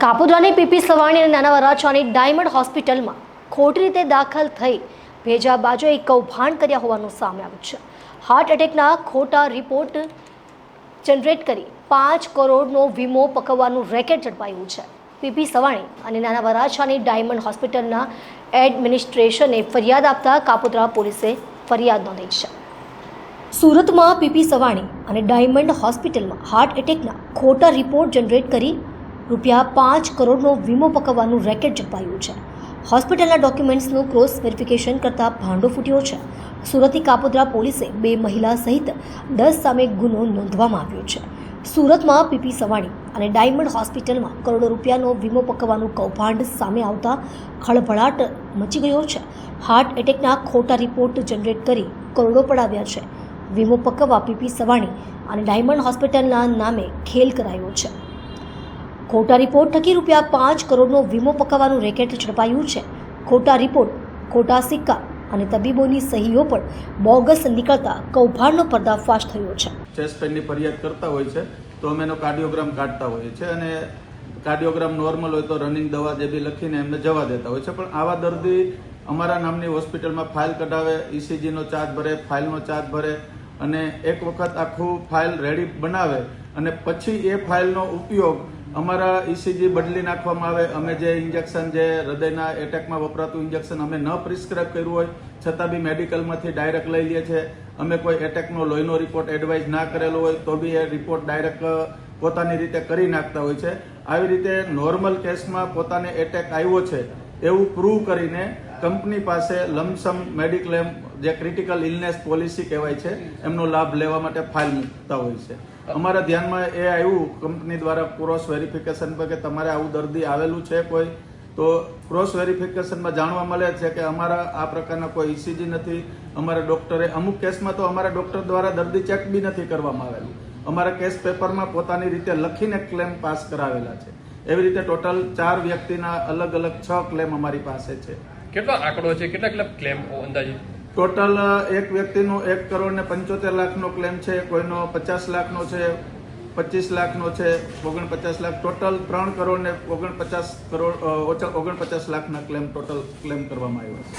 કાપોદ્રાની PP Savani અને નાના વરાછાની diamond હોસ્પિટલમાં ખોટી રીતે દાખલ થઈ ભેજા બાજુએ કૌભાંડ કર્યા હોવાનું સામે આવ્યું છે। હાર્ટ એટેકના ખોટા રિપોર્ટ જનરેટ કરી 5 કરોડનો વીમો પકવવાનું રેકેટ ઝડપાયું છે। પીપી સવાણી અને નાના વરાછાની ડાયમંડ હોસ્પિટલના એડમિનિસ્ટ્રેશને ફરિયાદ આપતા કાપોદ્રા પોલીસે ફરિયાદ નોંધી છે। સુરતમાં પીપી સવાણી અને ડાયમંડ હોસ્પિટલમાં હાર્ટ એટેકના ખોટા રિપોર્ટ જનરેટ કરી ₹5 કરોડનો વીમો પકવવાનું રેકેટ ઝડપાયું છે। હોસ્પિટલના ડોક્યુમેન્ટ્સનું ક્રોસ વેરિફિકેશન કરતા ભાંડો ફૂટ્યો છે। સુરતની કાપોદ્રા પોલીસે 2 મહિલા સહિત 10 સામે ગુનો નોંધવામાં આવ્યો છે। સુરતમાં પીપી સવાણી અને ડાયમંડ હોસ્પિટલમાં કરોડો રૂપિયાનો વીમો પકવવાનું કૌભાંડ સામે આવતા ખળભળાટ મચી ગયો છે। હાર્ટ એટેકના ખોટા રિપોર્ટ જનરેટ કરી કરોડો પડાવ્યા છે। વીમો પકવવા પીપી સવાણી અને ડાયમંડ હોસ્પિટલના નામે ખેલ કરાયો છે। ખોટા રિપોર્ટ થકી ₹5 કરોડનો વીમો પકવવાનું રેકેટ ઝડપાયું છે। ખોટા રિપોર્ટ, ખોટા સિક્કા અને તબીબોની સહીઓ પણ બોગસ નીકળતા કૌભાંડનો પર્દાફાશ થયો છે। ચેસ્ટ પેઇનની ફરિયાદ કરતા હોય છે તો અમે એનો કાર્ડિયોગ્રામ કાઢતા હોઈએ છીએ અને કાર્ડિયોગ્રામ નોર્મલ હોય તો રનિંગ દવા જે બી લખીને એમને જવા દેતા હોય છે। પણ આવા દર્દી અમારા નામની હોસ્પિટલમાં ફાઇલ કઢાવે, ECGનો ચાર્જ ભરે, ફાઇલનો ચાર્જ ભરે અને એક વખત આખું ફાઇલ રેડી બનાવે અને પછી એ ફાઇલનો ઉપયોગ અમારા ECG બદલી નાખવામાં આવે। અમે જે ઇન્જેક્શન જે હૃદયના એટેકમાં વપરાતું ઇન્જેક્શન અમે ન પ્રિસ્ક્રાઇબ કર્યું હોય છતાં બી મેડિકલમાંથી ડાયરેક્ટ લઈ લઈએ છીએ। અમે કોઈ એટેકનો લોહીનો રિપોર્ટ એડવાઇઝ ના કરેલો હોય તો બી એ રિપોર્ટ ડાયરેક્ટ પોતાની રીતે કરી નાખતા હોય છે। આવી રીતે નોર્મલ કેસમાં પોતાને એટેક આવ્યો છે એવું પ્રૂવ કરીને કંપની પાસે લમસમ મેડિક્લેમ જે ક્રિટિકલ ઇલનેસ પોલિસી કહેવાય છે એમનો લાભ લેવા માટે ફાઇલ મૂકતા હોય છે। અમારા ધ્યાનમાં એ આવ્યું કંપની દ્વારા ક્રોસ વેરિફિકેશન પર કે તમારે આવું દર્દી આવેલું છે કોઈ, તો ક્રોસ વેરિફિકેશનમાં જાણવા મળે છે કે અમારા આ પ્રકારના કોઈ ECG નથી। અમારા ડોક્ટરે અમુક કેસમાં તો અમારા ડોક્ટર દ્વારા દર્દી ચેક બી નથી કરવામાં આવેલું। અમારા કેસ પેપરમાં પોતાની રીતે લખીને ક્લેમ પાસ કરાવેલા છે। એવી રીતે ટોટલ 4 વ્યક્તિના અલગ અલગ 6 ક્લેમ અમારી પાસે છે। કેટલો આંકડો છે, કેટલા ક્લેમ અંદાજે? ટોટલ એક વ્યક્તિનો 1 કરોડ ને 75 લાખનો ક્લેમ છે, કોઈનો 50 લાખનો છે, 25 લાખનો છે, 49 લાખ, ટોટલ 3 કરોડ ને 49 લાખના ક્લેમ કરવામાં આવ્યા છે।